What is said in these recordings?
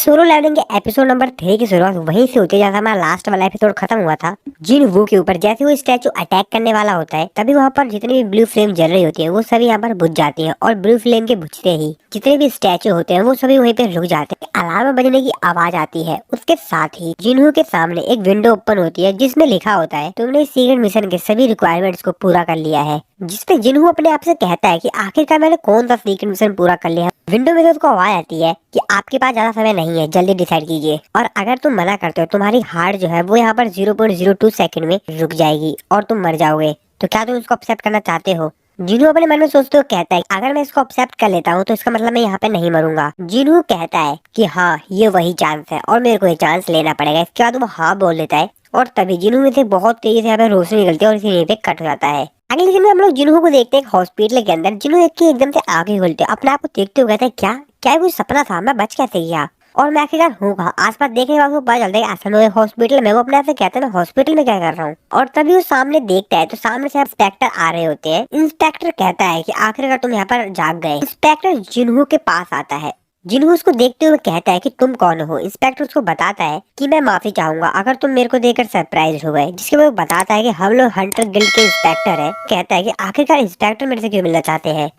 Solo levelling के episode number 3 की शुरुआत वहीं से होती है जहाँ हमारा लास्ट वाला एपिसोड खत्म हुआ था। जिन वू के ऊपर जैसे वो स्टैचू अटैक करने वाला होता है तभी वहाँ पर जितनी भी ब्लू फ्लेम जल रही होती है वो सभी यहाँ पर बुझ जाती है और ब्लू फ्लेम के बुझते ही जितने भी स्टैचू होते हैं वो सभी वहीं पे रुक जाते हैं। अलार्म बजने की आवाज आती है। उसके साथ ही जिन्हू के सामने एक विंडो ओपन होती है जिसमें लिखा होता है तुमने सीक्रेट मिशन के सभी रिक्वायरमेंट्स को पूरा कर लिया है। जिसपे जिन्हू अपने आप से कहता है कि आखिरकार मैंने कौन सा सीक्रेट मिशन पूरा कर लिया। विंडो में से उसको आवाज आती है कि आपके पास ज्यादा समय नहीं है, जल्दी डिसाइड कीजिए और अगर तुम मना करते हो तुम्हारी हार्ट जो है वो यहाँ पर 0.02 सेकंड में रुक जाएगी और तुम मर जाओगे। तो क्या तुम इसको एक्सेप्ट करना चाहते हो? जिन्हू अपने मन में सोचते हुए कहता है अगर मैं इसको एक्सेप्ट कर लेता हूँ तो इसका मतलब मैं यहाँ पे नहीं मरूंगा। जिन्हू कहता है कि हाँ ये वही चांस है और मेरे को ये चांस लेना पड़ेगा। इसके बाद वो हाँ बोल देता है और तभी जिन्हू में से बहुत तेजी से यहाँ पे रोशनी निकलती है और इसी पे कट हो जाता है। अगले दिन में हम लोग जिन्हू को देखते हैं हॉस्पिटल के अंदर। जिन्हू एक की एकदम से आंखें खोलते अपने आप को देखते हुए कहते हैं क्या क्या कुछ सपना था, मैं बच कैसे गया और मैं आखिरकार हूँ कहाँ। आसपास देखने के बाद वो पता चलता है असल में हॉस्पिटल में। वो अपने आप से कहते हैं मैं हॉस्पिटल में क्या कर रहा हूँ और तभी वो सामने देखता है तो सामने से इंस्पेक्टर आ रहे होते हैं। इंस्पेक्टर कहता है कि आखिरकार तुम यहाँ पर जाग गए। इंस्पेक्टर जिन्हू के पास आता है। जिन्हू उसको देखते हुए कहता है कि तुम कौन हो। इंस्पेक्टर उसको बताता है कि मैं माफी चाहूंगा अगर तुम मेरे को देखकर सरप्राइज हो गए। जिसके बाद वो बताता है कि हम लोग हंटर गिल्ड के इंस्पेक्टर है। कहता है कि आखिरकार इंस्पेक्टर मेरे से क्यों मिलना चाहते हैं।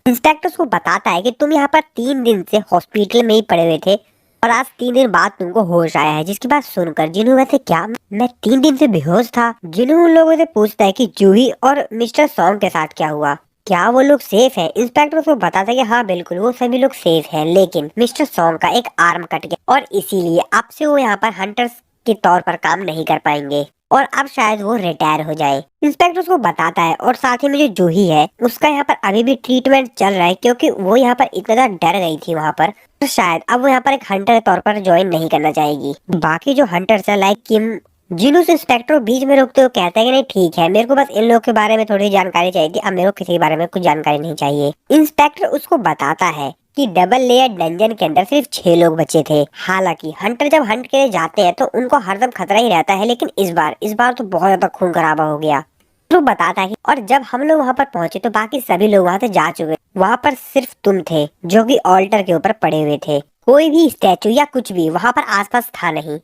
इंस्पेक्टर उसको बताता है कि तुम यहाँ पर 3 दिन से हॉस्पिटल में ही पड़े हुए थे और आज 3 दिन बाद तुमको होश आया है। जिसकी बात सुनकर जिन्हू वैसे क्या मैं 3 दिन से बेहोश था। जिन्हू उन लोगों से पूछता है कि जूही और मिस्टर सॉन्ग के साथ क्या हुआ, क्या वो लोग सेफ है। इंस्पेक्टर उसको बताता है कि हाँ बिल्कुल वो सभी लोग सेफ हैं, लेकिन मिस्टर सॉन्ग का एक आर्म कट गया और इसीलिए अब से वो यहाँ पर हंटर्स के तौर पर काम नहीं कर पाएंगे और अब शायद वो रिटायर हो जाए। इंस्पेक्टर उसको बताता है और साथ ही में जो जूही है उसका यहाँ पर अभी भी ट्रीटमेंट चल रहा है क्योंकि वो यहाँ पर इतना ज्यादा डर गई थी वहाँ पर। तो शायद अब वो यहाँ पर एक हंटर के तौर पर ज्वाइन नहीं करना चाहेगी। बाकी जो हंटर्स है लाइक किम, जिन्हू से इंस्पेक्टर बीच में रोकते हुए कहता है कि नहीं ठीक है मेरे को बस इन लोगों के बारे में थोड़ी जानकारी चाहिए थी, अब मेरे को किसी के बारे में कुछ जानकारी नहीं चाहिए। इंस्पेक्टर उसको बताता है कि डबल लेयर डंजन के अंदर सिर्फ 6 लोग बचे थे। हालांकि हंटर जब हंट के लिए जाते हैं तो उनको हरदम खतरा ही रहता है, लेकिन इस बार तो बहुत ज्यादा खून खराबा हो गया। तो बताता है कि और जब हम लोग वहाँ पर पहुंचे तो बाकी सभी लोग वहाँ से जा चुके। वहाँ पर सिर्फ तुम थे जो कि ऑल्टर के ऊपर पड़े हुए थे। कोई भी स्टैचू या कुछ भी वहाँ पर आसपास था नहीं।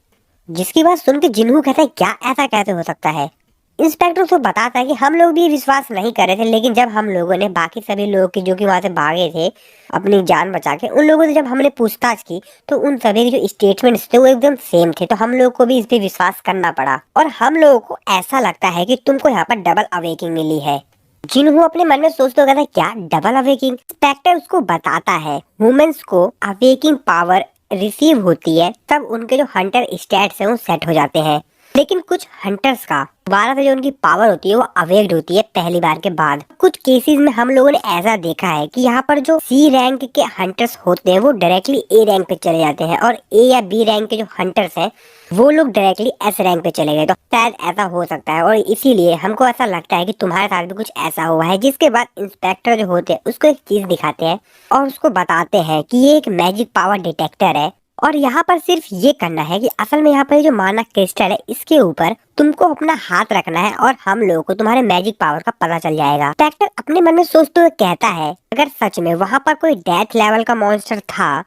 जिसकी बात सुन के जिन्हू कहता है क्या ऐसा कैसे हो सकता है। इंस्पेक्टर उसको बताता है कि हम लोग भी विश्वास नहीं कर रहे थे, लेकिन जब हम लोगों ने बाकी सभी लोग की जो कि वहां से भागे थे अपनी जान बचा के, उन लोगों से जब हमने पूछताछ की तो उन सभी के जो स्टेटमेंट्स थे वो एकदम सेम थे। तो हम लोग को भी इस पे विश्वास करना पड़ा और हम लोगों को ऐसा लगता है कि तुमको यहाँ पर डबल अवेकिंग मिली है। जिन्हू अपने मन में सोचते हुए कहता है क्या डबल अवेकिंग। इंस्पेक्टर उसको बताता है वुमेन्स को अवेकिंग पावर रिसीव होती है तब उनके जो हंटर स्टैट्स हैं वो सेट हो जाते हैं, लेकिन कुछ हंटर्स का 12 से जो उनकी पावर होती है वो अवेक्ड होती है पहली बार के बाद। कुछ केसेस में हम लोगों ने ऐसा देखा है कि यहाँ पर जो सी रैंक के हंटर्स होते हैं वो डायरेक्टली ए रैंक पे चले जाते हैं और ए या बी रैंक के जो हंटर्स हैं वो लोग डायरेक्टली एस रैंक पे चले गए। तो शायद ऐसा हो सकता है और इसीलिए हमको ऐसा लगता है कि तुम्हारे साथ भी कुछ ऐसा हुआ है। जिसके बाद इंस्पेक्टर जो होते हैं उसको एक चीज दिखाते हैं और उसको बताते हैं कि ये एक मैजिक पावर डिटेक्टर है और यहाँ पर सिर्फ ये करना है कि असल में यहाँ पर जो माना क्रिस्टल है इसके ऊपर तुमको अपना हाथ रखना है और हम लोगों को तुम्हारे मैजिक पावर का पता चल जाएगा। इंस्पेक्टर अपने मन में सोचते हुए कहता है अगर सच में वहाँ पर कोई डेथ लेवल का मॉन्स्टर था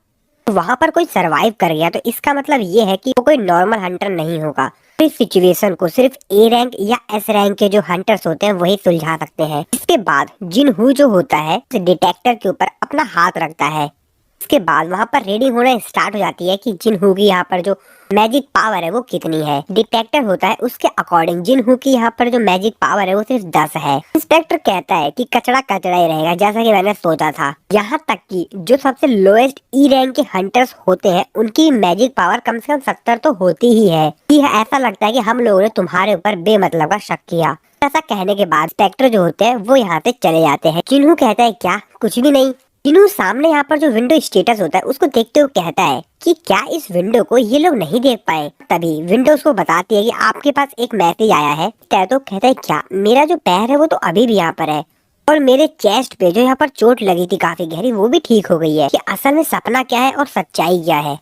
तो वहाँ पर कोई सरवाइव कर गया तो इसका मतलब ये है कि वो कोई नॉर्मल हंटर नहीं होगा। इस सिचुएशन को सिर्फ ए रैंक या एस रैंक के जो हंटर्स होते हैं वही सुलझा सकते हैं। इसके बाद जिन्हू जो होता है डिटेक्टर के ऊपर अपना हाथ रखता है। इसके बाद वहाँ पर रीडिंग होना स्टार्ट हो जाती है कि जिन्हू की यहाँ पर जो मैजिक पावर है वो कितनी है। डिटेक्टर होता है उसके अकॉर्डिंग जिन्हू की यहाँ पर जो मैजिक पावर है वो सिर्फ 10 है। इंस्पेक्टर कहता है कि कचरा कचरा ही रहेगा जैसा कि मैंने सोचा था। यहाँ तक कि जो सबसे लोएस्ट ई रैंक के हंटर्स होते हैं उनकी मैजिक पावर कम से कम 70 तो होती ही है। ऐसा लगता है कि हम लोगों ने तुम्हारे ऊपर बेमतलब का शक किया। ऐसा कहने के बाद इंस्पेक्टर जो होते हैं वो यहाँ से चले जाते हैं। जिन्हू कहता है क्या कुछ भी नहीं। जिन्हू सामने यहाँ पर जो विंडो स्टेटस होता है उसको देखते हुए कहता है कि क्या इस विंडो को ये लोग नहीं देख पाए। तभी विंडो उसको बताती है कि आपके पास एक मैसेज आया है। तो कहता है क्या मेरा जो पैर है वो तो अभी भी यहाँ पर है और मेरे चेस्ट पे जो यहाँ पर चोट लगी थी काफी गहरी वो भी ठीक हो गई है कि असल में सपना क्या है और सच्चाई क्या है।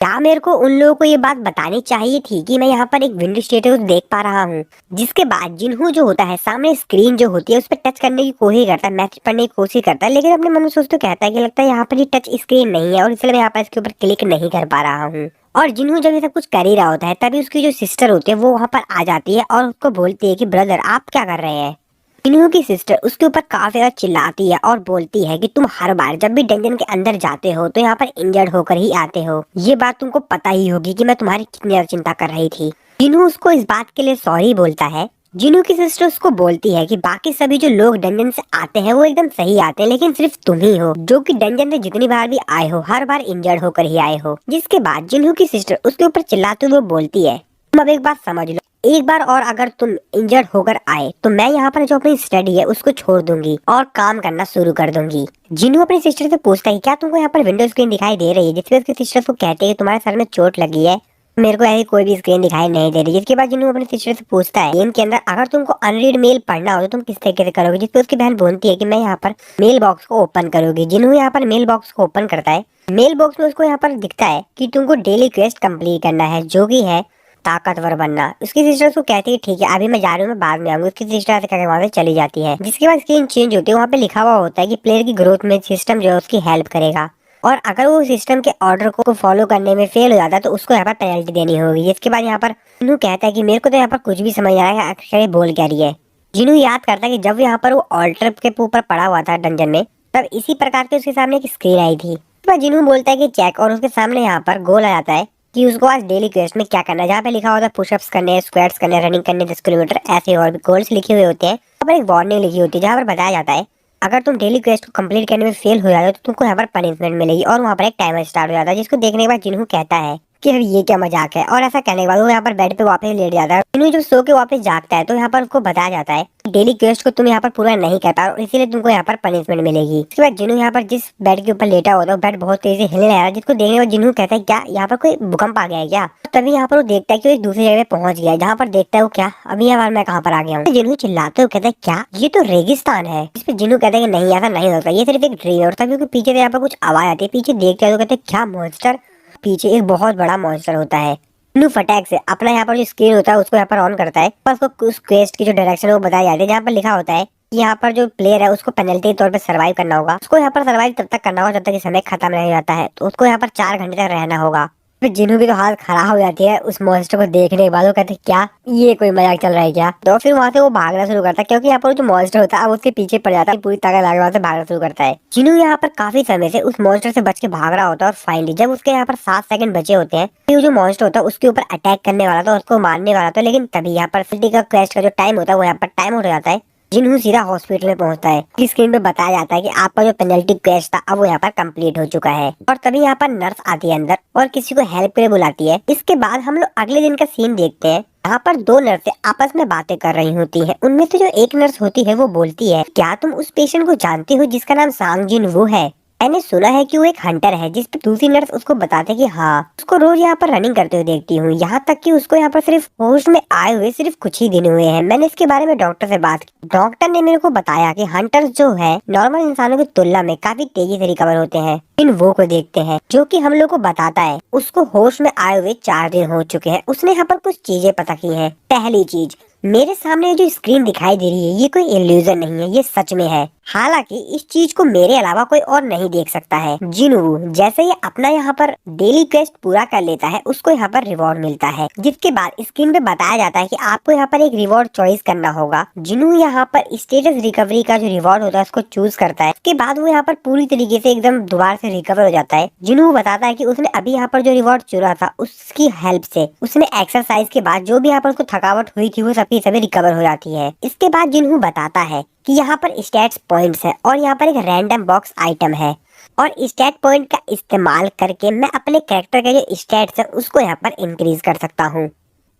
क्या मेरे को उन लोगों को ये बात बतानी चाहिए थी कि मैं यहाँ पर एक विंडो स्टेटस देख पा रहा हूँ। जिसके बाद जिन्हों जो होता है सामने स्क्रीन जो होती है उस पर टच करने की कोशिश करता है, मैसेज पढ़ने की कोशिश करता है, लेकिन अपने मन में सोचते कहता है कि लगता है यहाँ पर ये टच स्क्रीन नहीं है और इसलिए मैं यहाँ पर इसके ऊपर क्लिक नहीं कर पा रहा हूँ। और जिन्हों जब ये सब कुछ कर ही रहा होता है तभी उसकी जो सिस्टर होती है वो वहाँ पर आ जाती है और उसको बोलती है कि ब्रदर आप क्या कर रहे हैं। इन्हों की सिस्टर उसके ऊपर काफी ज्यादा चिल्लाती है और बोलती है कि तुम हर बार जब भी डंजन के अंदर जाते हो तो यहाँ पर इंजर्ड होकर ही आते हो। ये बात तुमको पता ही होगी कि मैं तुम्हारी कितनी ज्यादा चिंता कर रही थी। जिन्हों उसको इस बात के लिए सॉरी बोलता है। जिन्हों की सिस्टर उसको बोलती है कि बाकी सभी जो लोग डंजन से आते हैं वो एकदम सही आते हैं, लेकिन सिर्फ तुम ही हो जो कि डंजन से जितनी बार भी आए हो हर बार इंजर्ड होकर ही आए हो। जिसके बाद जिन्हों की सिस्टर उसके ऊपर चिल्लाते हुए बोलती है तुम अब एक बात समझ लो, एक बार और अगर तुम इंजर्ड होकर आए तो मैं यहाँ पर जो अपनी स्टडी है उसको छोड़ दूंगी और काम करना शुरू कर दूंगी। जिन्हों अपनी सिस्टर से पूछता है क्या तुमको यहाँ पर विंडो स्क्रीन दिखाई दे रही है, जिसके उसकी सिस्टर को कहते हैं तुम्हारे सर में चोट लगी है, मेरे को ऐसी कोई भी स्क्रीन दिखाई नहीं दे रही। जिसके बाद जिन्हों अपनी सिस्टर से पूछता है गेम के अंदर अगर तुमको अनरीड मेल पढ़ना हो तो तुम किस तरीके से करोगे, जिसपे उसकी बहन बोलती है कि मैं यहाँ पर मेल बॉक्स को ओपन करूंगी। जिन्हों यहाँ पर मेल बॉक्स को ओपन करता है, मेल बॉक्स में उसको यहाँ पर दिखता है कि तुमको डेली क्वेस्ट कंप्लीट करना है जो कि है ताकतवर बनना। उसकी सिस्टर उसको कहती है ठीक है अभी मैं जा रही हूँ, मैं बाद में आऊंगी। उसकी सिस्टर ऐसे कहकर वहां से चली जाती है। जिसके बाद स्क्रीन चेंज होती है, वहाँ पे लिखा हुआ होता है कि प्लेयर की ग्रोथ में सिस्टम जो है उसकी हेल्प करेगा और अगर वो सिस्टम के ऑर्डर को फॉलो करने में फेल हो जाता है तो उसको यहाँ पर पेनल्टी देनी होगी। इसके बाद यहाँ पर जिन्हों कहता है कि मेरे को तो यहाँ पर कुछ भी समझ आ रहा है अक्षय बोल क्या रही है। जिन्हों याद करता है कि जब यहाँ पर वो ऑल्टर के ऊपर पड़ा हुआ था डंजन में तब इसी प्रकार के उसके सामने एक स्क्रीन आई थी। जिन्हों बोलता है कि चेक और उसके सामने यहाँ पर गोल आ जाता है कि उसको आज डेली क्वेस्ट में क्या करना है, जहाँ पे लिखा होता है पुशअप्स करने, स्क्वाट्स करने, रनिंग करने 10 किलोमीटर, ऐसे और भी गोल्स लिखे हुए होते हैं। वहाँ पर एक वार्निंग लिखी होती है जहाँ पर बताया जाता है अगर तुम डेली क्वेस्ट को कंप्लीट करने में फेल हो जाते हो तो तुमको यहाँ पर पनिशमेंट मिलेगी और वहाँ पर एक टाइमर स्टार्ट हो जाता है। जिसको देखने के बाद जिन्हों कहता है कि अब ये क्या मजाक है, और ऐसा कहने के बाद वो यहाँ पर बेड पे वापस लेट जाता है। जिन्हों जब सो के वापस जागता है तो यहाँ पर उसको बताया जाता है डेली क्वेस्ट को तुम यहाँ पर पूरा नहीं कर पाए और इसीलिए तुमको यहाँ पर पनिशमेंट मिलेगी। इसके बाद जिन्हों यहाँ पर जिस बेड के ऊपर लेटा होता है बेड बहुत तेजी से हिलने लगा, जिसको देखने के बाद जिन्हों कहता है क्या यहाँ पर कोई भूकंप आ गया है क्या। तभी यहाँ पर वो देखता है कि वो एक दूसरी जगह पहुंच गया है, जहाँ पर देखता है वो क्या अभी यहाँ मैं कहाँ पर आ गया हूँ। जिन्हों चिल्लाते हुए कहता है क्या ये तो रेगिस्तान है। इस पर जिन्हों कहता है कि नहीं ऐसा नहीं होता, ये सिर्फ एक ड्रीम है। और तभी उसके पीछे से यहाँ पर कुछ आवाज आती है, पीछे देखते हैं तो कहते हैं क्या मॉन्स्टर, पीछे एक बहुत बड़ा मॉन्स्टर होता है। जिन्हों फटाक से अपना यहाँ पर जो स्क्रीन होता है उसको यहाँ पर ऑन करता है, बस उसको उस क्वेस्ट की जो डायरेक्शन है वो बताई जाती है, जहाँ पर लिखा होता है यहाँ पर जो प्लेयर है उसको पेनल्टी के तौर पे सर्वाइव करना होगा। उसको यहाँ पर सर्वाइव तब तक करना होगा जब तक कि समय खत्म नहीं हो जाता है, तो उसको यहाँ पर 4 घंटे तक रहना होगा। फिर जिन्हों भी तो हाथ खड़ा हो जाती है उस मॉन्स्टर को देखने के बाद, वो कहते हैं क्या ये कोई मजाक चल रहा है क्या। तो फिर वहाँ से वो भागना शुरू करता है क्योंकि यहाँ पर जो मॉन्स्टर होता है अब उसके पीछे पड़ जाता है, पूरी ताकत लगा वहाँ से भागना शुरू करता है। जिन्हों यहाँ पर काफी समय से उस मॉन्स्टर से बच के भाग रहा होता है और फाइनली जब उसके यहाँ पर 7 सेकंड बचे होते हैं तो जो मॉन्स्टर होता है उसके ऊपर अटैक करने वाला था, उसको मारने वाला था, लेकिन तभी यहाँ पर सिटी का क्वेस्ट का जो टाइम होता है वो यहाँ पर टाइम हो जाता है। जिन्हों सीधा हॉस्पिटल में पहुंचता है। स्क्रीन पे बताया जाता है कि आपका जो पेनल्टी क्वेस्ट था अब वो यहाँ पर कंप्लीट हो चुका है। और तभी यहाँ पर नर्स आती है अंदर और किसी को हेल्प के लिए बुलाती है। इसके बाद हम लोग अगले दिन का सीन देखते हैं। यहाँ पर 2 नर्सें आपस में बातें कर रही होती हैं। उनमें से जो एक नर्स होती है वो बोलती है क्या तुम उस पेशेंट को जानती हो जिसका नाम सांग जिन वो है, मैंने सुना है कि वो एक हंटर है। जिस पर दूसरी नर्स उसको बताते कि हाँ उसको रोज यहाँ पर रनिंग करते हुए देखती हूँ, यहाँ तक कि उसको यहाँ पर सिर्फ होश में आए हुए सिर्फ कुछ ही दिन हुए हैं। मैंने इसके बारे में डॉक्टर से बात की, डॉक्टर ने मेरे को बताया कि हंटर्स जो है नॉर्मल इंसानों की तुलना में काफी तेजी से रिकवर होते हैं इन वो को देखते हैं, जो कि हम लोग को बताता है उसको होश में आए हुए 4 दिन हो चुके हैं। उसने यहाँ पर कुछ चीजें पता की है। पहली चीज, मेरे सामने जो स्क्रीन दिखाई दे रही है ये कोई इल्यूजन नहीं है, ये सच में है। हालांकि इस चीज को मेरे अलावा कोई और नहीं देख सकता है। जिन्हों जैसे ये अपना यहाँ पर डेली क्वेस्ट पूरा कर लेता है उसको यहाँ पर रिवॉर्ड मिलता है, जिसके बाद स्क्रीन पे बताया जाता है कि आपको यहाँ पर एक रिवॉर्ड चॉइस करना होगा। जिन्हों यहाँ पर स्टेटस रिकवरी का जो रिवॉर्ड होता है उसको चूज करता है। इसके बाद वो यहाँ पर पूरी तरीके से एकदम दोबारा से रिकवर हो जाता है। जिन्हों बताता है कि उसने अभी यहाँ पर जो रिवॉर्ड चुना था उसकी हेल्प से उसने एक्सरसाइज के बाद जो भी यहाँ पर उसको थकावट हुई थी वो सबकी सभी रिकवर हो जाती है। इसके बाद जिन्हों बताता है कि यहाँ पर स्टैट्स पॉइंट्स है और यहाँ पर एक रैंडम बॉक्स आइटम है और स्टैट पॉइंट का इस्तेमाल करके मैं अपने कैरेक्टर के जो स्टैट्स है उसको यहाँ पर इंक्रीज कर सकता हूँ।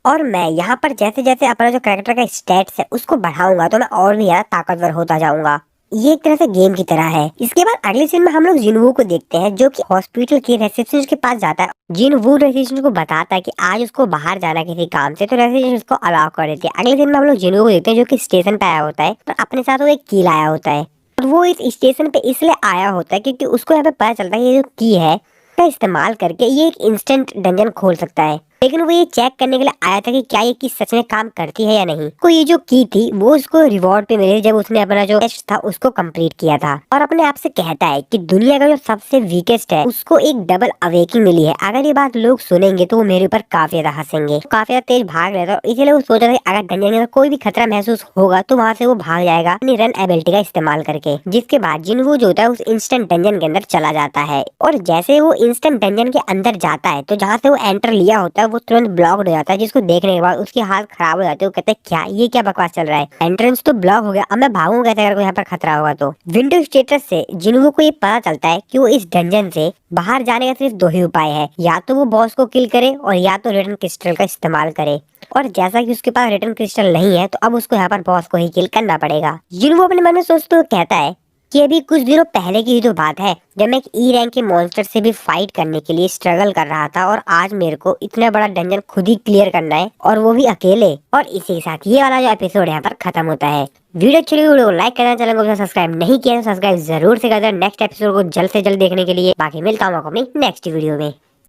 और मैं यहाँ पर जैसे जैसे अपना जो कैरेक्टर का स्टैट्स है उसको बढ़ाऊंगा तो मैं और भी ज्यादा ताकतवर होता जाऊंगा। ये एक तरह से गेम की तरह है। इसके बाद अगले सीन में हम लोग जिनवू को देखते हैं जो कि हॉस्पिटल के रिसेप्शनिस्ट के पास जाता है। जिनवू रिसेप्शनिस्ट को बताता है कि आज उसको बाहर जाना किसी काम से, तो रिसेप्शनिस्ट उसको अलाउ कर देती है। अगले दिन में हम लोग जिनवू को देखते हैं जो कि स्टेशन पे आया होता है और अपने साथ वो एक की लाया होता है। और वो इस स्टेशन पे इसलिए आया होता है क्योंकि उसको यहाँ पे पता चलता है ये जो की है जिसका इस्तेमाल करके ये एक इंस्टेंट डंजन खोल सकता है। लेकिन वो ये चेक करने के लिए आया था कि क्या ये की सच में काम करती है या नहीं। को ये जो की थी वो उसको रिवॉर्ड पे मिली जब उसने अपना जो टेस्ट था उसको कंप्लीट किया था, और अपने आप से कहता है कि दुनिया का जो सबसे वीकेस्ट है उसको एक डबल अवेकिंग मिली है। अगर ये बात लोग सुनेंगे तो वो मेरे ऊपर काफी ज्यादा हंसेंगे। काफी ज्यादा तेज भाग रहा था, इसीलिए वो सोचा था अगर डंजन में कोई भी खतरा महसूस होगा तो वहाँ से वो भाग जाएगा अपनी रन एबिलिटी का इस्तेमाल करके। जिसके बाद जिनवू जो होता है उस इंस्टेंट डंजन के अंदर चला जाता है, और जैसे वो इंस्टेंट डंजन के अंदर जाता है तो जहाँ से वो एंटर लिया होता है वो तुरंत ब्लॉक्ड हो जाता है, जिसको देखने के बाद उसकी हालत खराब हो जाती है। वो कहते हैं क्या ये क्या बकवास चल रहा है, एंट्रेंस तो ब्लॉक हो गया, अब मैं भागूंगा कैसे अगर कोई यहाँ पर खतरा होगा तो। विंडो स्टेटस से जिनवू को ये पता चलता है कि वो इस डंजन से बाहर जाने का सिर्फ दो ही उपाय है, या तो वो बॉस को किल करे और या तो रिटर्न क्रिस्टल का इस्तेमाल करे। और जैसा कि उसके पास रिटर्न क्रिस्टल नहीं है तो अब उसको यहाँ पर बॉस को ही किल करना पड़ेगा। जिनवू अपने मन में सोचते हुए कहता है कि अभी कुछ दिनों पहले की ही तो बात है जब मैं एक ई रैंक के मॉन्स्टर से भी फाइट करने के लिए स्ट्रगल कर रहा था, और आज मेरे को इतना बड़ा डंजन खुद ही क्लियर करना है और वो भी अकेले। और इसी के साथ ये वाला जो एपिसोड यहाँ पर खत्म होता है। वीडियो अच्छी लगी वीडियो को लाइक करना, चैनल को सब्सक्राइब नहीं किया तो सब्सक्राइब जरूर से कर देना नेक्स्ट एपिसोड को जल्द से जल्द देखने के लिए। बाकी मिलता हूँ आपको अपनी नेक्स्ट वीडियो में।